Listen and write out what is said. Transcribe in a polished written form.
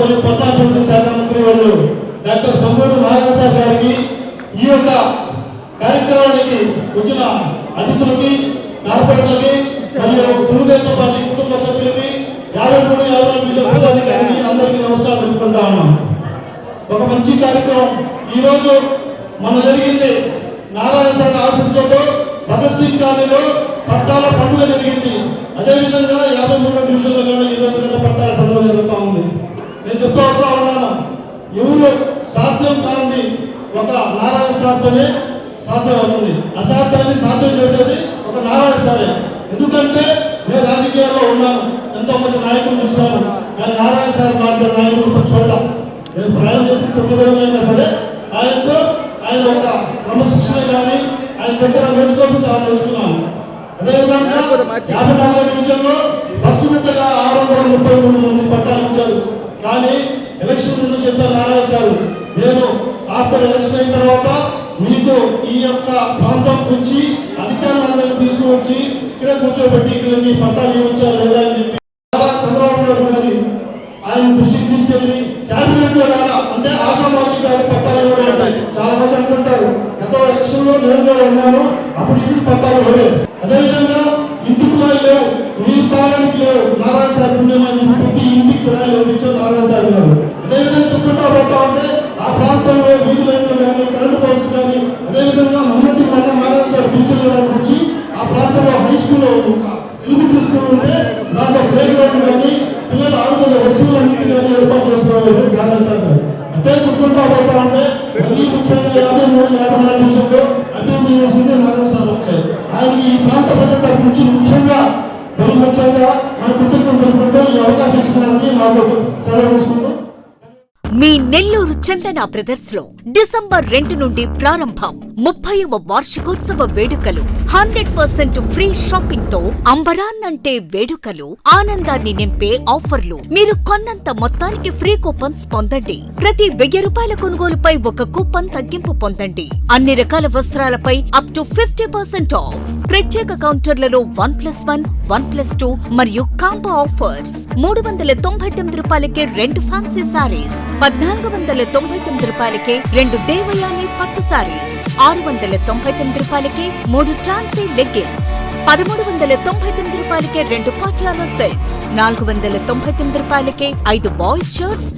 మరియు పట్టణాభివృద్ధి శాఖ మంత్రి వాళ్ళు డాక్టర్ పొంగూరు నారాయణ గారికి, ఈ యొక్క కార్యక్రమానికి వచ్చిన అతిథులకి, కార్పొరేటర్లకి మరియు తెలుగుదేశం పార్టీ కుటుంబ సభ్యులకి 53-54 అందరికీ నమస్కారం తెలుపుకుంటా ఉన్నాం. ఒక మంచి కార్యక్రమం ఈరోజు మన జరిగింది. నారాయణ సార్ ఆశీస్సులతో భగత్ సింగ్ కాలనీలో పట్టాల పండుగ జరిగింది. అదేవిధంగా 53 నిమిషాల్లో కూడా ఈరోజు కూడా పట్టాల పండుగ జరుగుతూ ఉంది. నేను చెప్తూ వస్తా ఉన్నాను, ఎవరు సాధ్యం కానిది ఒక నారాయణ సార్తోనే సాధ్యం అవుతుంది. అసాధ్యాన్ని సాధ్యం చేసేది ఒక నారాయణ సారే. ఎందుకంటే నేను రాజకీయాల్లో ఉన్నాను, ఎంతోమంది నాయకులు చూశాను, కానీ నారాయణ సార్ లాంటి నాయకులు చూడడం. నేను ప్రయాణం చేసిన ప్రతి రోజైనా సరే ఆయన ఒక క్రమశిక్షణ కానీ ఆయన దగ్గర నేర్చుకోవడం చాలా నేర్చుకున్నాను. అదేవిధంగా 54 నిమిషంలో ఫస్ట్ విడతగా 633 మంది పట్టాలు ఇచ్చారు. కానీ ఎలక్షన్ ముందు చెప్పారు నారాయణ సార్, నేను ఆఫ్టర్ ఎలక్షన్ అయిన తర్వాత మీకు ఈ యొక్క ప్రాంతం నుంచి అధికారులందరినీ తీసుకువచ్చి ఇక్కడ కూర్చోబెట్టి ఇక్కడ మీ పట్టాలు ఇవ్వచ్చారు లేదా అని చెప్పి చంద్రబాబు నాయుడు గారి ఆయన దృష్టికి తీసుకెళ్లి క్యాబినెట్ లో రాడా అంటే ఆశామాషి గారి పట్టాలు ఇవ్వడం ఉంటాయి. చాలా మంది అనుకుంటారు గత ఎలక్షన్ లో నేను కూడా ఉన్నాను, అప్పుడు ఇచ్చిన పట్టాలు వేరే. అదేవిధంగా ఇంటికి కుళాయి లేవు, నీళ్ళు తాగడానికి లేవు, నారాయణ సార్ పుణ్యమని ప్రతి ఇంటికి కుళాయి ఇచ్చారు నారాయణ సార్ గారు. అదేవిధంగా చెప్పుకుంటా పోతా ఉంటే ఆ ప్రాంతంలో వీధి లైట్లు కానీ కరెంటు పోల్స్ కానీ, అదేవిధంగా మొన్నటి నారాయణ సార్ పింఛన్ వచ్చి ఆ ప్రాంతంలో హై స్కూల్ ఎలిమెంటరీ స్కూల్ ఉంటే దాంట్లో ప్లే గ్రౌండ్ కానీ పిల్లలు ఆడుకునే వస్తువులన్నింటి కానీ ఏర్పాటు చేస్తున్నారు నారాయణ సార్ గారు. అంటే చెప్పుకుంటా పోతా ఉంటే మళ్ళీ ముఖ్యంగా 53-54 నిమిషంలో అభివృద్ధి చేసింది నారాయణ సార్ ఒకటే. ఆయనకి ఈ ప్రాంత ప్రజల తరఫు నుంచి ముఖ్యంగా మన కృతజ్ఞతలు తెలుపుకుంటూ ఈ అవకాశం ఇచ్చినారని నాకు సెలవు తీసుకుంటూ మీ నెల్లూరు చందన బ్రదర్స్ లో డిసెంబర్ 2 నుండి ప్రారంభం 30వ వార్షికోత్సవ వేడుకలు. 100% ఫ్రీ షాపింగ్ తో అంబరాన్నంటే వేడుకలు, ఆనందాన్ని నింపే ఆఫర్లు. మీరు కొన్నంత మొత్తానికి ఫ్రీ కూపన్స్ పొందండి. ప్రతి 1000 రూపాయల కొనుగోలుపై ఒక కూపన్ తగ్గింపు పొందండి. అన్ని రకాల వస్త్రాలపై అప్ టు 50% ఆఫ్. ప్రత్యేక కౌంటర్లలో 1+1, 1+2 మరియు కాంబో ఆఫర్స్. 399 రూపాయలకే 2 ఫ్యాన్సీ సారీస్, 1499 రూపాయలకే 2 దేవయాని పట్టు సారీస్, 699 రూపాయలకే 3 టాన్సీ లెగ్గిన్స్, 1399 రూపాయలకే 2 పాటియాలా సెట్స్, 499 రూపాయలకే 5 బాయ్స్ షర్ట్స్